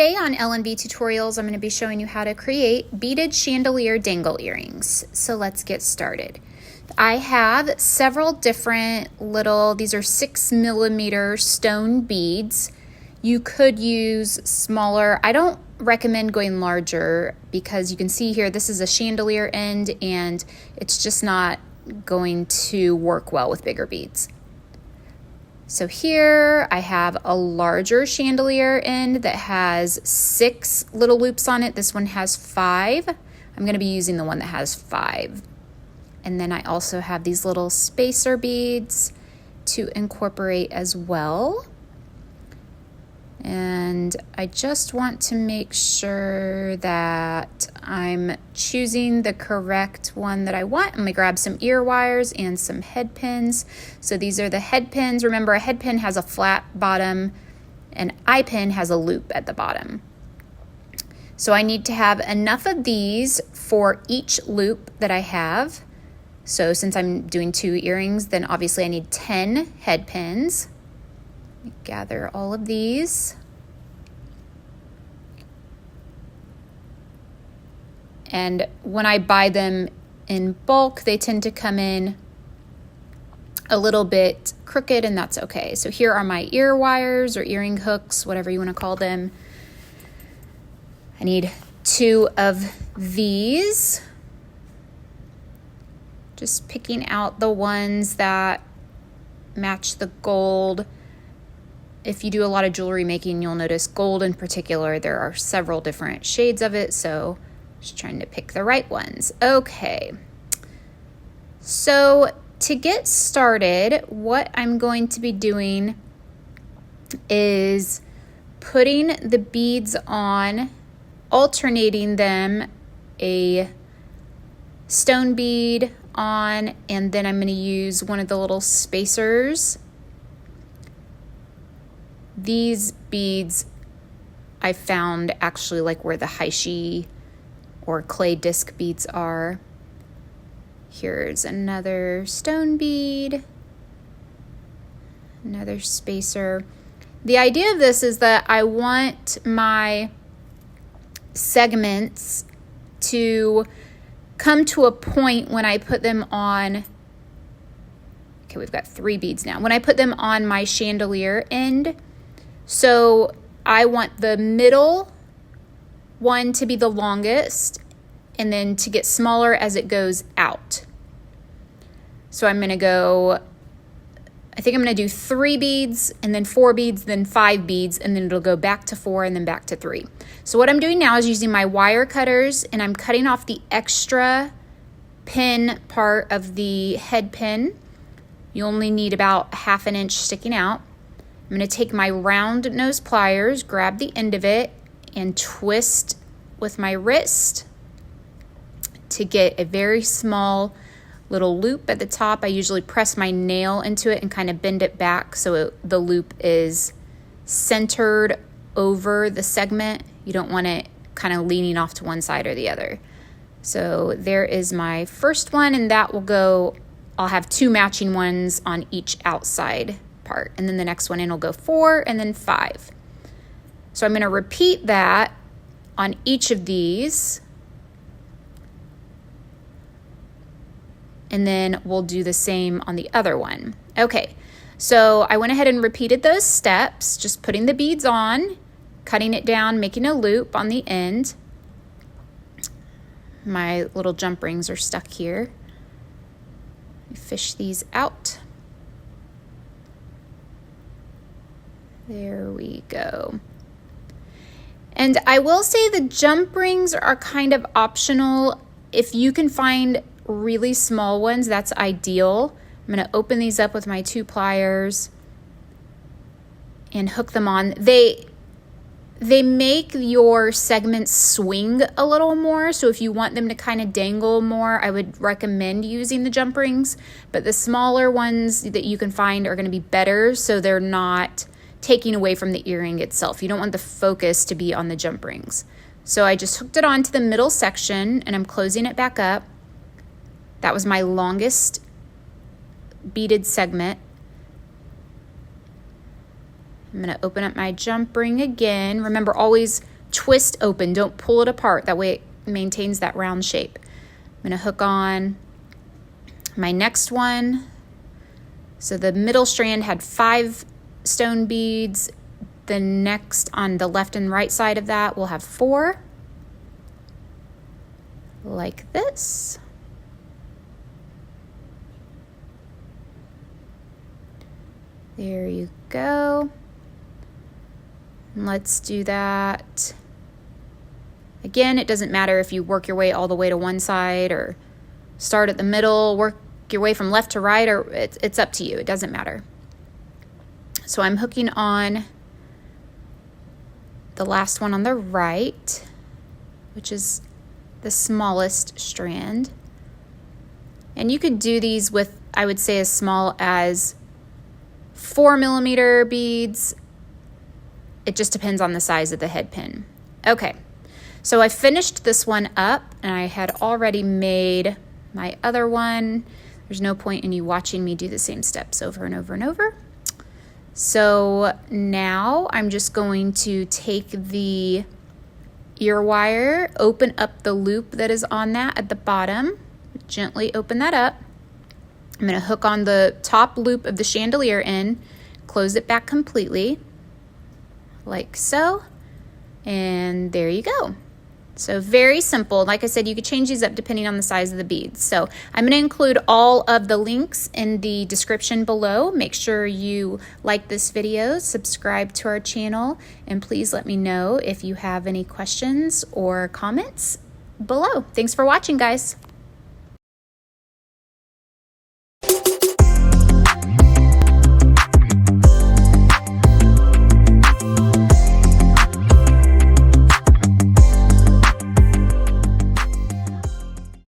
Today on LNV Tutorials, I'm going to be showing you how to create beaded chandelier dangle earrings. So let's get started. I have several different these are 6mm stone beads. You could use smaller. I don't recommend going larger because you can see here this is a chandelier end and it's just not going to work well with bigger beads. So here I have a larger chandelier end that has 6 little loops on it. This one has 5. I'm going to be using the one that has 5. And then I also have these little spacer beads to incorporate as well. And I just want to make sure that I'm choosing the correct one that I want. I'm going to grab some ear wires and some head pins. So these are the head pins. Remember, a head pin has a flat bottom, an eye pin has a loop at the bottom. So I need to have enough of these for each loop that I have. So since I'm doing 2 earrings, then obviously I need 10 head pins. Gather all of these. And when I buy them in bulk, they tend to come in a little bit crooked, and that's okay. So here are my ear wires or earring hooks, whatever you want to call them. I need 2 of these. Just picking out the ones that match the gold. If you do a lot of jewelry making, you'll notice gold in particular, there are several different shades of it, so just trying to pick the right ones. Okay, so to get started, what I'm going to be doing is putting the beads on, alternating them, a stone bead on, and then I'm going to use one of the little spacers. These beads I found actually like where the Haishi or clay disc beads are. Here's another stone bead, another spacer. The idea of this is that I want my segments to come to a point when I put them on. Okay, we've got 3 beads now. When I put them on my chandelier end, so I want the middle one to be the longest and then to get smaller as it goes out. So I'm going to go, I think I'm going to do 3 beads and then 4 beads, then 5 beads, and then it'll go back to 4 and then back to 3. So what I'm doing now is using my wire cutters and I'm cutting off the extra pin part of the head pin. You only need about 1/2 inch sticking out. I'm going to take my round nose pliers, grab the end of it, and twist with my wrist to get a very small little loop at the top. I usually press my nail into it and kind of bend it back so the loop is centered over the segment. You don't want it kind of leaning off to one side or the other. So there is my first one, and that will go, I'll have 2 matching ones on each outside part, and then the next one in will go 4 and then 5. So I'm going to repeat that on each of these, and then we'll do the same on the other one. Okay, so I went ahead and repeated those steps, just putting the beads on, cutting it down, making a loop on the end. My little jump rings are stuck here. Fish these out. There we go. And I will say the jump rings are kind of optional. If you can find really small ones, that's ideal. I'm going to open these up with my 2 pliers and hook them on. They make your segments swing a little more, so if you want them to kind of dangle more, I would recommend using the jump rings. But the smaller ones that you can find are going to be better, so they're not taking away from the earring itself. You don't want the focus to be on the jump rings. So I just hooked it onto the middle section and I'm closing it back up. That was my longest beaded segment. I'm going to open up my jump ring again. Remember, always twist open. Don't pull it apart. That way it maintains that round shape. I'm going to hook on my next one. So the middle strand had 5 stone beads. The next on the left and right side of that will have 4. Like this. There you go. And let's do that. Again, it doesn't matter if you work your way all the way to one side or start at the middle, work your way from left to right, or it's up to you. It doesn't matter. So I'm hooking on the last one on the right, which is the smallest strand. And you could do these with, I would say, as small as 4mm beads. It just depends on the size of the head pin. Okay, so I finished this one up, and I had already made my other one. There's no point in you watching me do the same steps over and over and over. So now I'm just going to take the ear wire, open up the loop that is on that at the bottom, gently open that up. I'm going to hook on the top loop of the chandelier end, close it back completely, like so, and there you go. So very simple. Like I said, you could change these up depending on the size of the beads. So I'm going to include all of the links in the description below. Make sure you like this video, subscribe to our channel, and please let me know if you have any questions or comments below. Thanks for watching, guys.